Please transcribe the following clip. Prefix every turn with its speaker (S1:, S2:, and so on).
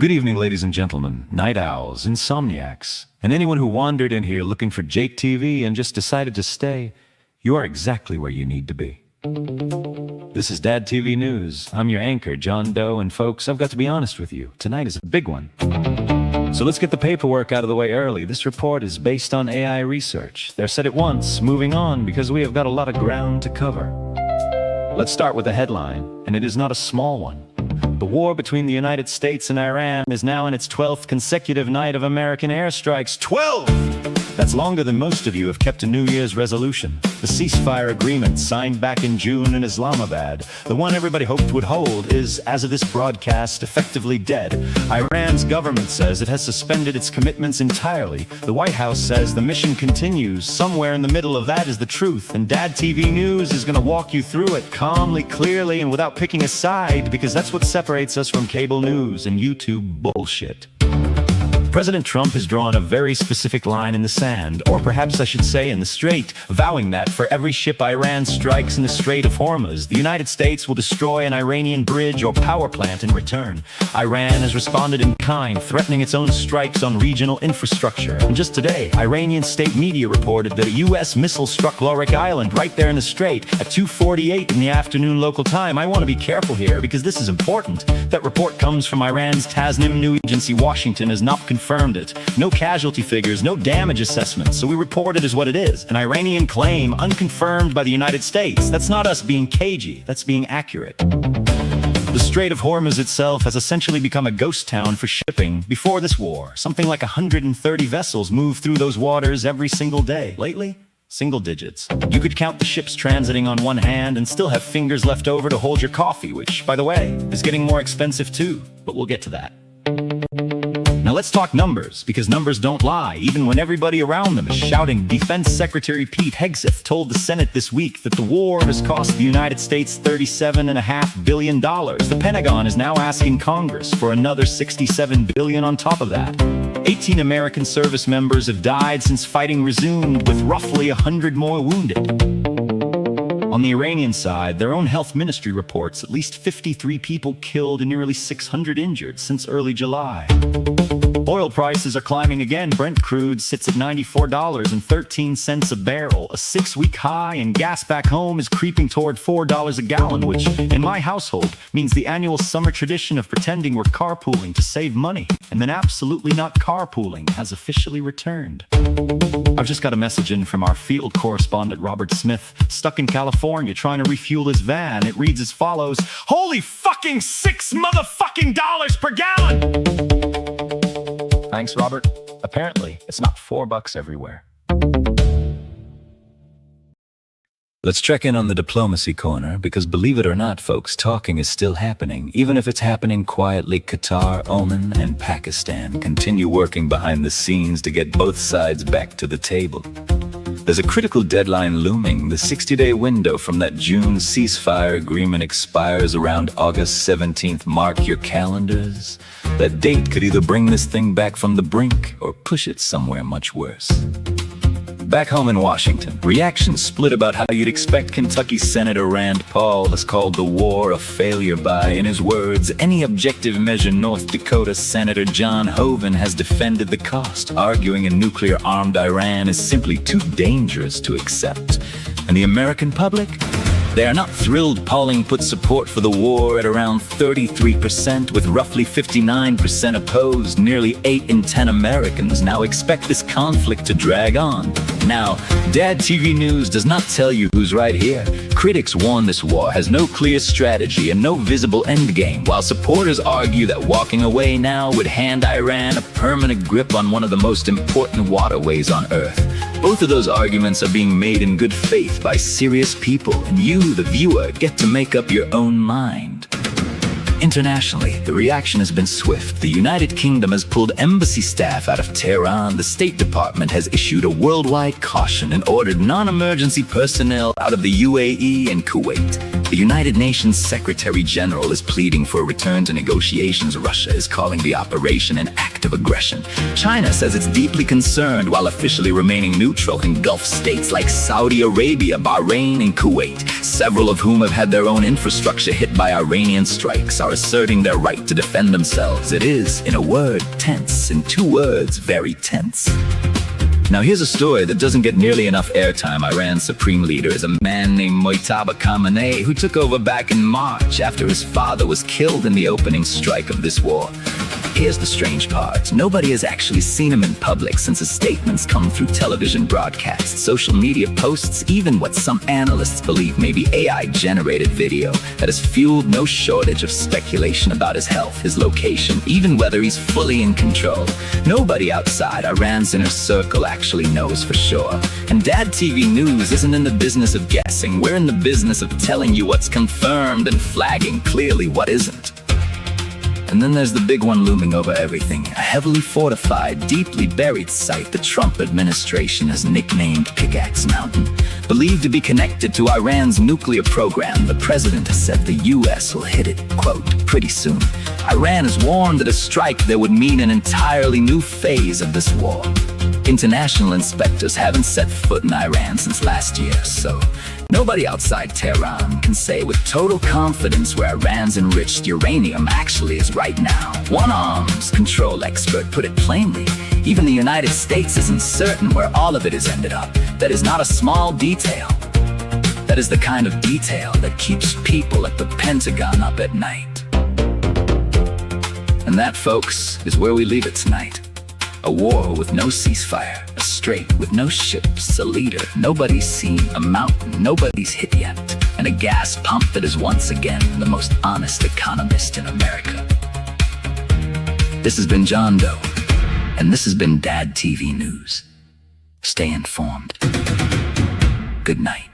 S1: Good evening, ladies and gentlemen, night owls, insomniacs, and anyone who wandered in here looking for Jake TV and just decided to stay. You are exactly where you need to be. This is Dad TV News. I'm your anchor, John Doe, and folks, I've got to be honest with you. Tonight is a big one. So let's get the paperwork out of the way early. This report is based on AI research. They're said it once, moving on, because we have got a lot of ground to cover. Let's start with the headline, and it is not a small one. The war between the United States and Iran is now in its 12th consecutive night of American airstrikes. 12! That's longer than most of you have kept a New Year's resolution. The ceasefire agreement signed back in June in Islamabad, the one everybody hoped would hold, is, as of this broadcast, effectively dead. Iran's government says it has suspended its commitments entirely. The White House says the mission continues. Somewhere in the middle of that is the truth, and Dad TV News is going to walk you through it calmly, clearly, and without picking a side, because that's what separates us from cable news and YouTube bullshit. President Trump has drawn a very specific line in the sand, or perhaps I should say in the strait, vowing that for every ship Iran strikes in the Strait of Hormuz, the United States will destroy an Iranian bridge or power plant in return. Iran has responded in kind, threatening its own strikes on regional infrastructure. And just today, Iranian state media reported that a U.S. missile struck Lorik Island right there in the strait at 2:48 in the afternoon local time. I want to be careful here because this is important. That report comes from Iran's Tasnim news agency. Washington has not confirmed it. No casualty figures, no damage assessments, so we report it as what it is. An Iranian claim unconfirmed by the United States. That's not us being cagey, that's being accurate. The Strait of Hormuz itself has essentially become a ghost town for shipping. Before this war, something like 130 vessels moved through those waters every single day. Lately, single digits. You could count the ships transiting on one hand and still have fingers left over to hold your coffee, which, by the way, is getting more expensive too, but we'll get to that. Now let's talk numbers, because numbers don't lie, even when everybody around them is shouting. Defense Secretary Pete Hegseth told the Senate this week that the war has cost the United States $37.5 billion. The Pentagon is now asking Congress for another $67 billion on top of that. 18 American service members have died since fighting resumed, with roughly 100 more wounded. On the Iranian side, their own health ministry reports at least 53 people killed and nearly 600 injured since early July. Oil prices are climbing again. Brent crude sits at $94.13 a barrel, a 6-week high, and gas back home is creeping toward $4 a gallon, which, in my household, means the annual summer tradition of pretending we're carpooling to save money, and then absolutely not carpooling, has officially returned. I've just got a message in from our field correspondent, Robert Smith, stuck in California trying to refuel his van. It reads as follows: holy fucking $6 motherfucking dollars per gallon! Thanks, Robert. Apparently, it's not $4 everywhere. Let's check in on the diplomacy corner, because believe it or not, folks, talking is still happening. Even if it's happening quietly, Qatar, Oman, and Pakistan continue working behind the scenes to get both sides back to the table. There's a critical deadline looming. The 60-day window from that June ceasefire agreement expires around August 17th. Mark your calendars. That date could either bring this thing back from the brink or push it somewhere much worse. Back home in Washington, reactions split about how you'd expect. Kentucky Senator Rand Paul has called the war a failure by, in his words, any objective measure. North Dakota Senator John Hoeven has defended the cost, arguing a nuclear-armed Iran is simply too dangerous to accept. And the American public? They are not thrilled. Polling puts support for the war at around 33%, with roughly 59% opposed. Nearly 8 in 10 Americans now expect this conflict to drag on. Now, Dad TV News does not tell you who's right here. Critics warn this war has no clear strategy and no visible endgame, while supporters argue that walking away now would hand Iran a permanent grip on one of the most important waterways on Earth. Both of those arguments are being made in good faith by serious people, and you, the viewer, get to make up your own mind. Internationally, the reaction has been swift. The United Kingdom has pulled embassy staff out of Tehran. The State Department has issued a worldwide caution and ordered non-emergency personnel out of the UAE and Kuwait. The United Nations Secretary General is pleading for a return to negotiations. Russia is calling the operation an act
S2: act of aggression. China says it's deeply concerned while officially remaining neutral in Gulf states like Saudi Arabia, Bahrain, and Kuwait, several of whom have had their own infrastructure hit by Iranian strikes, are asserting their right to defend themselves. It is, in a word, tense. In 2 words, very tense. Now here's a story that doesn't get nearly enough airtime. Iran's supreme leader is a man named Mojtaba Khamenei, who took over back in March after his father was killed in the opening strike of this war. Here's the strange part. Nobody has actually seen him in public since his statements come through television broadcasts, social media posts, even what some analysts believe may be AI-generated video that has fueled no shortage of speculation about his health, his location, even whether he's fully in control. Nobody outside Iran's inner circle actually knows for sure. And Dad TV News isn't in the business of guessing. We're in the business of telling you what's confirmed and flagging clearly what isn't. And then there's the big one looming over everything, a heavily fortified, deeply buried site the Trump administration has nicknamed Pickaxe Mountain. Believed to be connected to Iran's nuclear program, the president has said the US will hit it, quote, pretty soon. Iran has warned that a strike there would mean an entirely new phase of this war. International inspectors haven't set foot in Iran since last year, so nobody outside Tehran can say with total confidence where Iran's enriched uranium actually is right now. One arms control expert put it plainly. Even the United States isn't certain where all of it has ended up. That is not a small detail. That is the kind of detail that keeps people at the Pentagon up at night. And that, folks, is where we leave it tonight. A war with no ceasefire, a strait with no ships, a leader nobody's seen, a mountain nobody's hit yet, and a gas pump that is once again the most honest economist in America. This has been John Doe, and this has been Dad TV News. Stay informed. Good night.